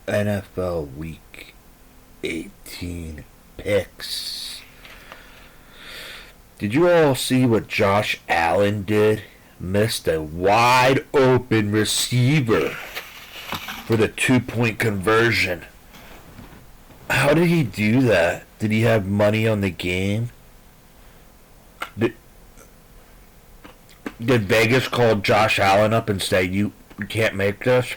NFL Week 18 picks. Did you all see what Josh Allen did? Missed a wide open receiver for the 2-point conversion. How did he do that? Did he have money on the game? Did Vegas call Josh Allen up and say, you can't make this?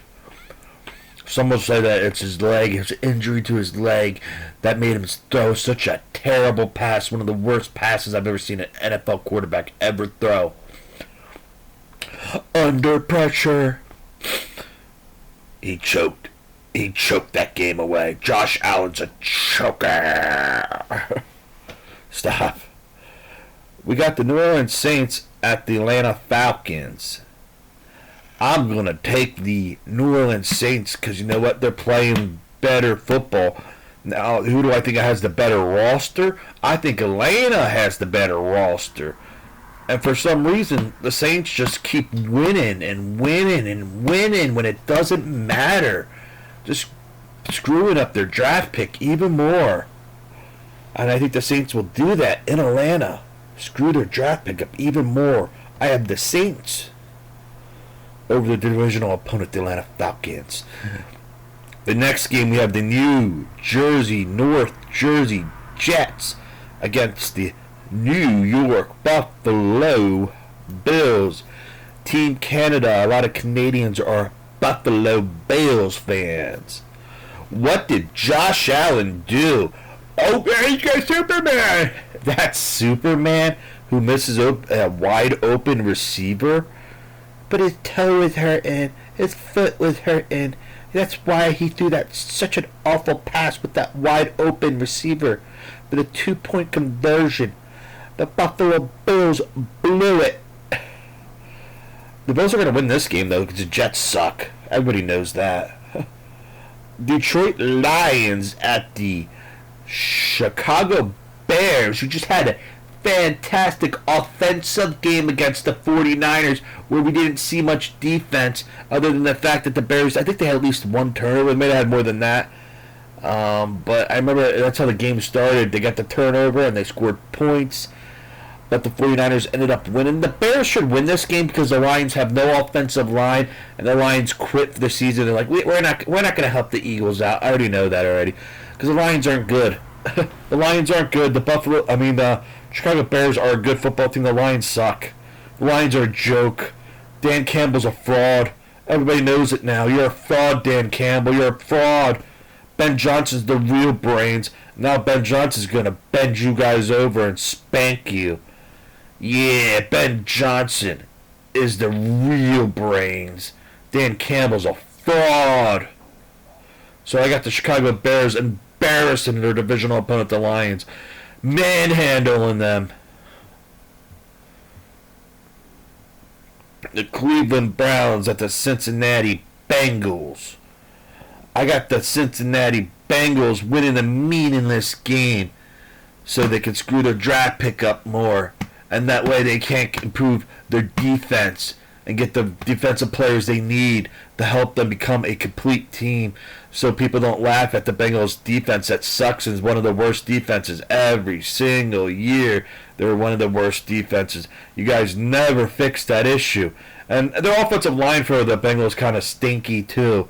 Someone said that it's his leg, his injury to his leg, that made him throw such a terrible pass, one of the worst passes I've ever seen an NFL quarterback ever throw. Under pressure. He choked. He choked that game away. Josh Allen's a choker. Stop. We got the New Orleans Saints at the Atlanta Falcons. I'm going to take the New Orleans Saints because you know what? They're playing better football. Now, who do I think has the better roster? I think Atlanta has the better roster. And for some reason, the Saints just keep winning and winning and winning when it doesn't matter. Just screwing up their draft pick even more. And I think the Saints will do that in Atlanta. Screw their draft pick up even more. I have the Saints over the divisional opponent, the Atlanta Falcons. The next game, we have the North Jersey Jets against the New York Buffalo Bills. Team Canada, a lot of Canadians are Buffalo Bills fans. What did Josh Allen do? Oh, he's got Superman! That's Superman who misses a wide open receiver? But his toe was hurting, his foot was hurting. That's why he threw that such an awful pass with that wide open receiver for the 2-point conversion. The Buffalo Bills blew it. The Bills are going to win this game, though, because the Jets suck. Everybody knows that. Detroit Lions at the Chicago Bears, who just had a fantastic offensive game against the 49ers, where we didn't see much defense other than the fact that the Bears, I think they had at least one turnover. They may have had more than that. But I remember that's how the game started. They got the turnover and they scored points. But the 49ers ended up winning. The Bears should win this game because the Lions have no offensive line, and the Lions quit for the season. They're like, we're not going to help the Eagles out. I already know that already because the Lions aren't good. The Lions aren't good. The Chicago Bears are a good football team. The Lions suck. The Lions are a joke. Dan Campbell's a fraud. Everybody knows it now. You're a fraud, Dan Campbell. You're a fraud. Ben Johnson's the real brains. Now Ben Johnson's going to bend you guys over and spank you. Yeah, Ben Johnson is the real brains. Dan Campbell's a fraud. So I got the Chicago Bears embarrassing their divisional opponent, the Lions. Manhandling them. The Cleveland Browns at the Cincinnati Bengals. I got the Cincinnati Bengals winning a meaningless game so they can screw their draft pick up more. And that way they can't improve their defense and get the defensive players they need to help them become a complete team so people don't laugh at the Bengals defense that sucks and is one of the worst defenses every single year. They're one of the worst defenses. You guys never fix that issue. And their offensive line for the Bengals kind of stinky too,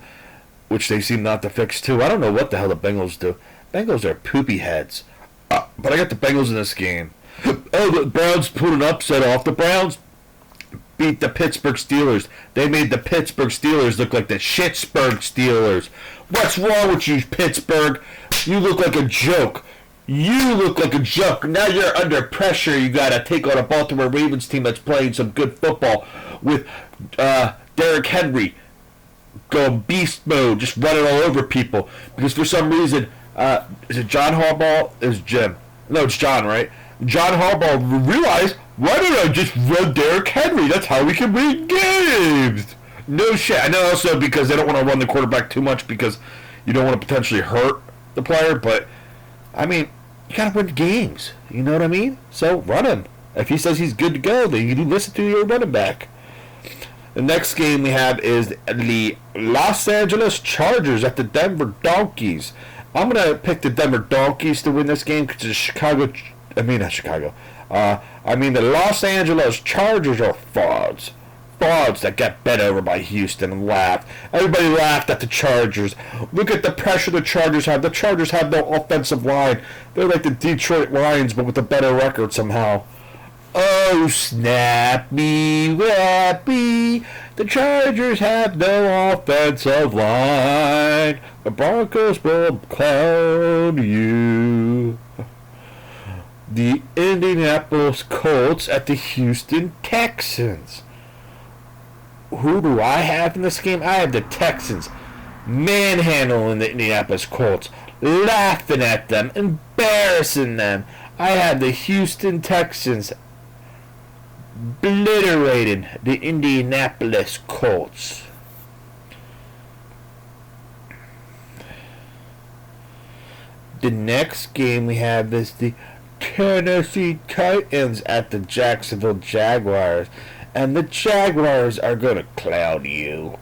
which they seem not to fix too. I don't know what the hell the Bengals do. Bengals are poopy heads. But I got the Bengals in this game. Oh, the Browns pulled an upset off. The Browns beat the Pittsburgh Steelers. They made the Pittsburgh Steelers look like the Schittsburg Steelers. What's wrong with you, Pittsburgh? You look like a joke. You look like a joke. Now you're under pressure. You got to take on a Baltimore Ravens team that's playing some good football with Derrick Henry going beast mode, just running all over people. Because for some reason, is it John Harbaugh? Is Jim? No, it's John, right? John Harbaugh realized, why don't I just run Derrick Henry? That's how we can win games. No shit. I know also because they don't want to run the quarterback too much because you don't want to potentially hurt the player. But, I mean, you got to win games. You know what I mean? So, run him. If he says he's good to go, then you listen to your running back. The next game we have is the Los Angeles Chargers at the Denver Donkeys. I'm going to pick the Denver Donkeys to win this game because the Los Angeles Chargers are frauds. Frauds that get bet over by Houston and laughed. Everybody laughed at the Chargers. Look at the pressure the Chargers have. The Chargers have no offensive line. They're like the Detroit Lions, but with a better record somehow. Oh, snappy, wappy. The Chargers have no offensive line. The Broncos will clown you. The Indianapolis Colts at the Houston Texans. Who do I have in this game? I have the Texans manhandling the Indianapolis Colts, laughing at them, embarrassing them. I have the Houston Texans obliterating the Indianapolis Colts. The next game we have is the Tennessee Titans at the Jacksonville Jaguars. And the Jaguars are going to clown you.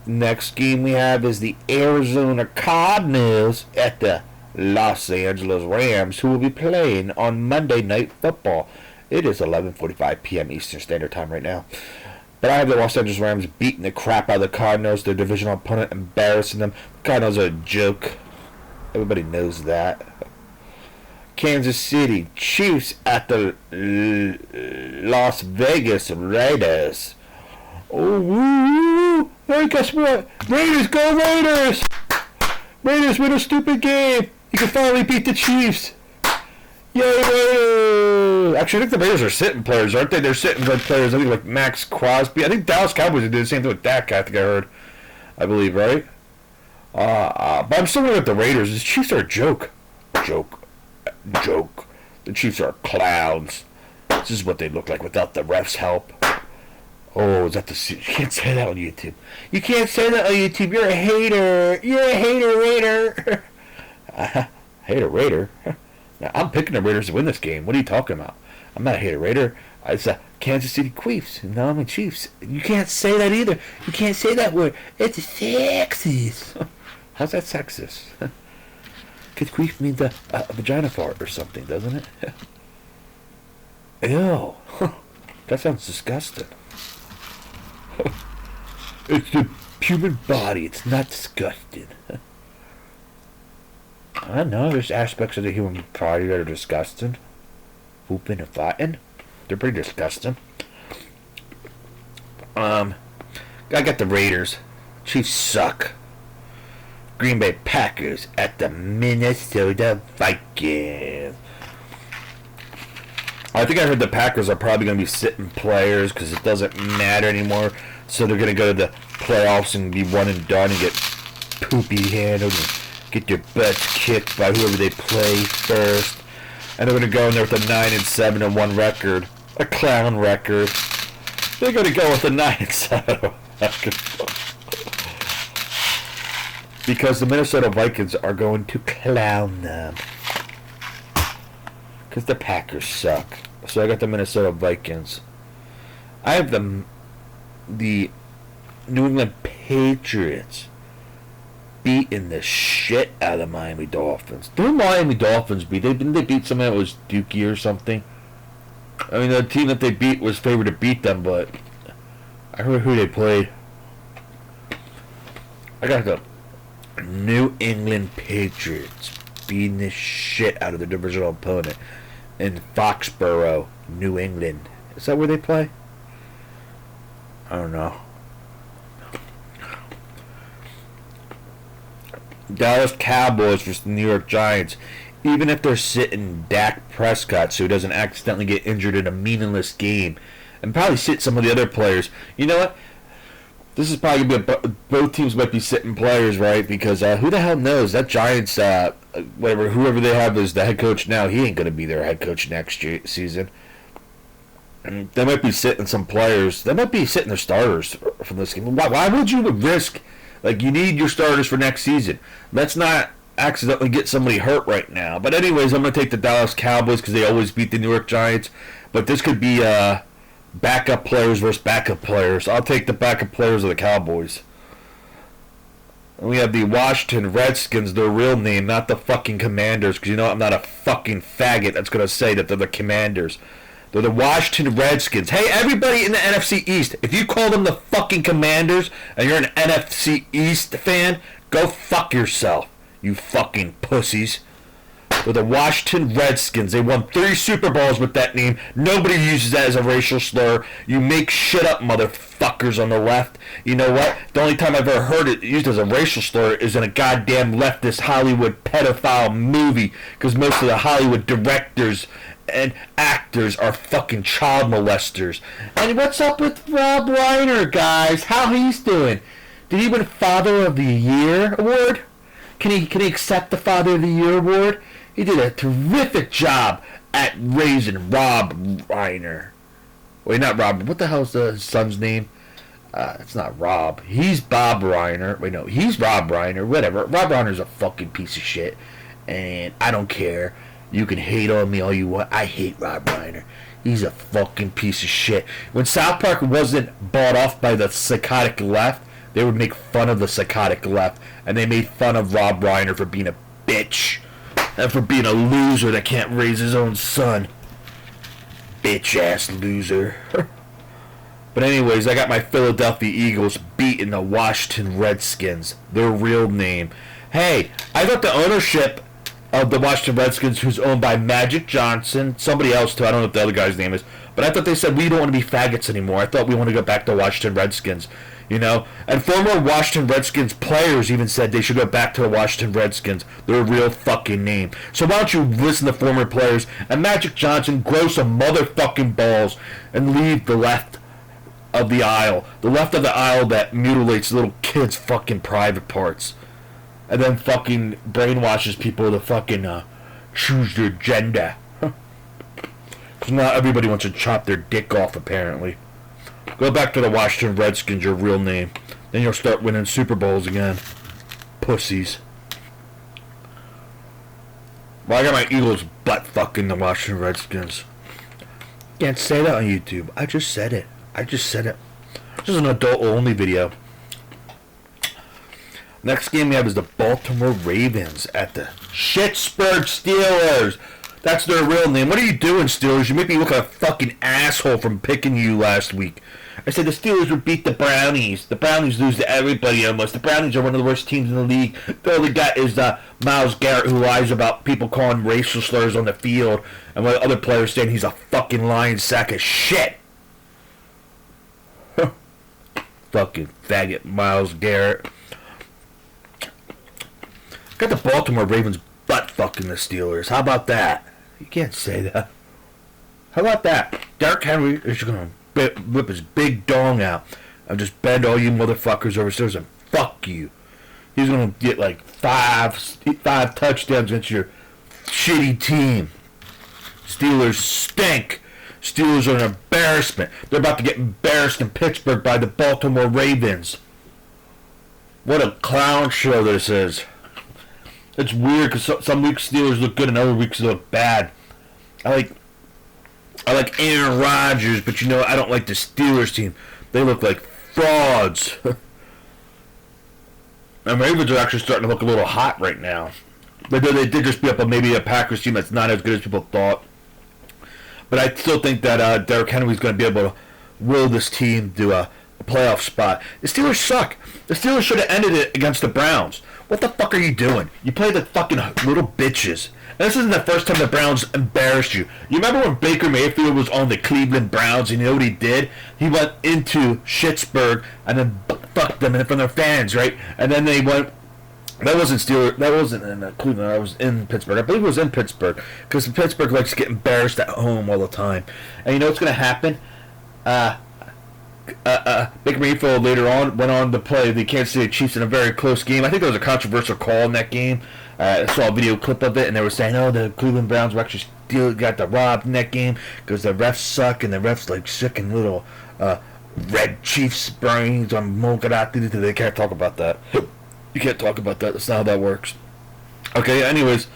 Next game we have is the Arizona Cardinals at the Los Angeles Rams, who will be playing on Monday Night Football. It is 11:45 p.m. Eastern Standard Time right now. But I have the Los Angeles Rams beating the crap out of the Cardinals, their divisional opponent, embarrassing them. The Cardinals are a joke. Everybody knows that. Kansas City Chiefs at the Las Vegas Raiders. Oh, woo! Hey, guess what? Raiders, go Raiders! Raiders win a stupid game. You can finally beat the Chiefs. Yay, Raiders! Actually, I think the Raiders are sitting players, aren't they? They're sitting good players. I think like Max Crosby. I think Dallas Cowboys did the same thing with Dak. I think I heard. I believe, right? But I'm still looking at the Raiders. The Chiefs are a joke. Joke. The Chiefs are clowns. This is what they look like without the refs' help. Oh, is that the... You can't say that on YouTube. You can't say that on YouTube. You're a hater. You're a hater Raider. Hater Raider? Now, I'm picking the Raiders to win this game. What are you talking about? I'm not a hater Raider. It's a Kansas City Chiefs. No, I'm a Chiefs. You can't say that either. You can't say that word. It's sexist. How's that sexist? Because queef means a vagina fart or something, doesn't it? Ew. That sounds disgusting. It's the human body. It's not disgusting. I know there's aspects of the human body that are disgusting. Pooping and farting. They're pretty disgusting. I got the Raiders. Chiefs suck. Green Bay Packers at the Minnesota Vikings. I think I heard the Packers are probably going to be sitting players because it doesn't matter anymore. So they're going to go to the playoffs and be one and done and get poopy handled and get their butts kicked by whoever they play first. And they're going to go in there with a 9-7-1 record. A clown record. They're going to go with a 9-7 record. Because the Minnesota Vikings are going to clown them. Because the Packers suck. So I got the Minnesota Vikings. I have the New England Patriots beating the shit out of Miami Dolphins. Who Miami Dolphins beat? Didn't they beat someone that was Dookie or something? I mean, the team that they beat was favored to beat them, but I heard who they played. I got the New England Patriots beating the shit out of the divisional opponent in Foxborough, New England. Is that where they play? I don't know. Dallas Cowboys versus the New York Giants. Even if they're sitting Dak Prescott so he doesn't accidentally get injured in a meaningless game, and probably sit some of the other players. You know what? This is probably going to be both teams might be sitting players, right? Because who the hell knows? That Giants, whoever they have as the head coach now, he ain't going to be their head coach next season. And they might be sitting some players. They might be sitting their starters from this game. Why would you risk? Like, you need your starters for next season. Let's not accidentally get somebody hurt right now. But anyways, I'm going to take the Dallas Cowboys because they always beat the New York Giants. But this could be backup players versus backup players. I'll take the backup players of the Cowboys. And we have the Washington Redskins, their real name, not the fucking Commanders, because you know I'm not a fucking faggot that's going to say that they're the Commanders. They're the Washington Redskins. Hey, everybody in the NFC East, if you call them the fucking Commanders and you're an NFC East fan, go fuck yourself, you fucking pussies. They're the Washington Redskins. They won 3 Super Bowls with that name. Nobody uses that as a racial slur. You make shit up, motherfuckers on the left. You know what? The only time I've ever heard it used as a racial slur is in a goddamn leftist Hollywood pedophile movie, because most of the Hollywood directors and actors are fucking child molesters. And what's up with Rob Reiner, guys? How he's doing? Did he win Father of the Year award? Can he accept the Father of the Year award? He did a terrific job at raising Rob Reiner. Wait, not Rob. What the hell's his son's name? It's not Rob. He's Bob Reiner. Wait, no, he's Rob Reiner. Whatever. Rob Reiner's a fucking piece of shit, and I don't care. You can hate on me all you want. I hate Rob Reiner. He's a fucking piece of shit. When South Park wasn't bought off by the psychotic left, they would make fun of the psychotic left, and they made fun of Rob Reiner for being a bitch and for being a loser that can't raise his own son. Bitch ass loser. But anyways, I got my Philadelphia Eagles beating the Washington Redskins, their real name. Hey, I got the ownership of the Washington Redskins, who's owned by Magic Johnson, somebody else too, I don't know what the other guy's name is, but I thought they said we don't want to be faggots anymore. I thought we want to go back to Washington Redskins, you know. And former Washington Redskins players even said they should go back to the Washington Redskins, their real fucking name. So why don't you listen to former players and Magic Johnson grow some motherfucking balls and leave the left of the aisle that mutilates little kids' fucking private parts, and then fucking brainwashes people to fucking choose their gender. Because not everybody wants to chop their dick off, apparently. Go back to the Washington Redskins, your real name. Then you'll start winning Super Bowls again. Pussies. Well, I got my Eagles butt fucking the Washington Redskins. Can't say that on YouTube. I just said it. This is an adult-only video. Next game we have is the Baltimore Ravens at the Pittsburgh Steelers. That's their real name. What are you doing, Steelers? You make me look like a fucking asshole from picking you last week. I said the Steelers would beat the Brownies. The Brownies lose to everybody almost. The Brownies are one of the worst teams in the league. The only guy is Myles Garrett, who lies about people calling racial slurs on the field, and while other players saying he's a fucking lying sack of shit. Fucking faggot Myles Garrett. Got the Baltimore Ravens butt fucking the Steelers. How about that? You can't say that. How about that? Derrick Henry is going to whip his big dong out and just bend all you motherfuckers over stairs and fuck you. He's going to get like five touchdowns against your shitty team. Steelers stink. Steelers are an embarrassment. They're about to get embarrassed in Pittsburgh by the Baltimore Ravens. What a clown show this is. It's weird because some weeks Steelers look good and other weeks they look bad. I like Aaron Rodgers, but you know I don't like the Steelers team. They look like frauds. And Ravens are actually starting to look a little hot right now. But they did just beat up maybe a Packers team that's not as good as people thought. But I still think that Derrick Henry is going to be able to will this team to a playoff spot. The Steelers suck. The Steelers should have ended it against the Browns. What the fuck are you doing? You play the fucking little bitches. And this isn't the first time the Browns embarrassed you. You remember when Baker Mayfield was on the Cleveland Browns, and you know what he did? He went into Pittsburgh and then fucked them in front of their fans, right? And then they went... That wasn't Steelers. That wasn't in Cleveland. That was in Pittsburgh. I believe it was in Pittsburgh because Pittsburgh likes to get embarrassed at home all the time. And you know what's going to happen? Baker Mayfield later on went on to play the Kansas City Chiefs in a very close game. I think there was a controversial call in that game. I saw a video clip of it, and they were saying, "Oh, the Cleveland Browns were actually got the robbed in that game because the refs suck, and the refs like sick and little red Chiefs brains on Mogadatu." They can't talk about that. You can't talk about that. That's not how that works. Okay, anyways,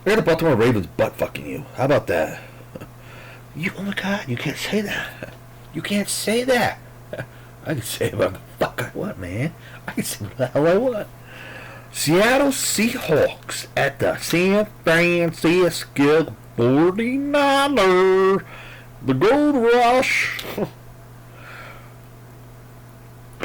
I got the Baltimore Ravens butt fucking you. How about that? Oh my God, you can't say that. You can't say that. I can say what the fuck I want, man. I can say what the hell I want. Seattle Seahawks at the San Francisco 49ers. The Gold Rush.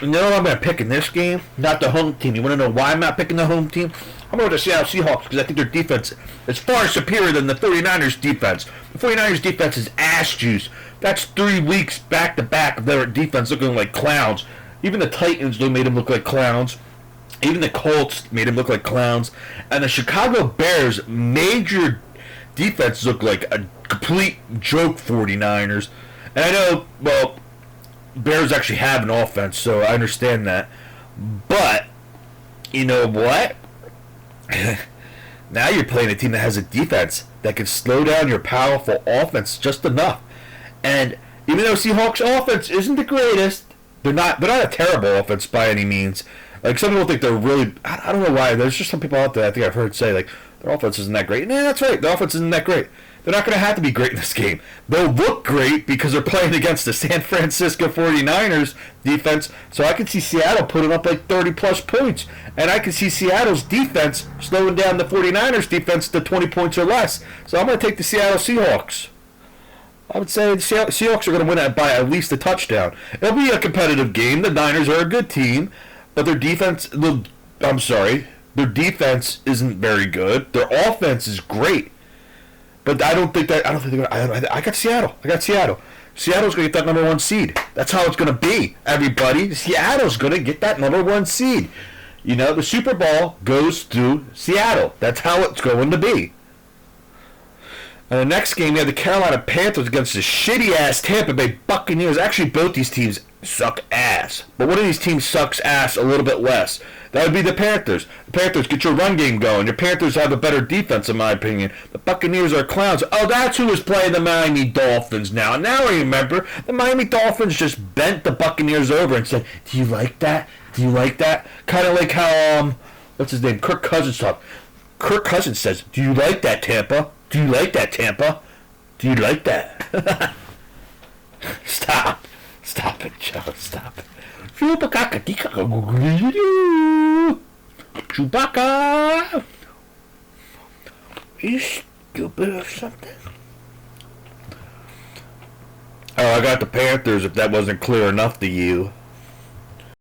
You know I'm going to pick in this game? Not the home team. You want to know why I'm not picking the home team? I'm going to the Seattle Seahawks because I think their defense is far superior than the 49ers defense. The 49ers defense is ass juice. That's 3 weeks back-to-back of their defense looking like clowns. Even the Titans made them look like clowns. Even the Colts made them look like clowns. And the Chicago Bears made your defense look like a complete joke 49ers. And I know, well, Bears actually have an offense, so I understand that. But, you know what? Now you're playing a team that has a defense that can slow down your powerful offense just enough. And even though Seahawks offense isn't the greatest, they're not a terrible offense by any means. Like, some people think they're really, I don't know why, there's just some people out there I think I've heard say, like, their offense isn't that great. Nah, that's right, the offense isn't that great. They're not going to have to be great in this game. They'll look great because they're playing against the San Francisco 49ers defense, so I can see Seattle putting up like 30-plus points. And I can see Seattle's defense slowing down the 49ers defense to 20 points or less. So I'm going to take the Seattle Seahawks. I would say the Seahawks are going to win by at least a touchdown. It'll be a competitive game. The Niners are a good team, but their defense, their defense isn't very good. Their offense is great. But I don't think they're going to. I got Seattle. Seattle's going to get that number 1 seed. That's how it's going to be, everybody. Seattle's going to get that number 1 seed. You know, the Super Bowl goes through Seattle. That's how it's going to be. And the next game, we have the Carolina Panthers against the shitty-ass Tampa Bay Buccaneers. Actually, both these teams suck ass. But one of these teams sucks ass a little bit less. That would be the Panthers. The Panthers get your run game going. Your Panthers have a better defense, in my opinion. The Buccaneers are clowns. Oh, that's who is playing the Miami Dolphins now. Now I remember. The Miami Dolphins just bent the Buccaneers over and said, do you like that? Do you like that? Kind of like how, what's his name? Kirk Cousins talked. Kirk Cousins says, do you like that, Tampa? Do you like that, Tampa? Do you like that? Stop. Stop it, Joe. Stop it. Chewbacca. Are you stupid or something? Oh, I got the Panthers, if that wasn't clear enough to you.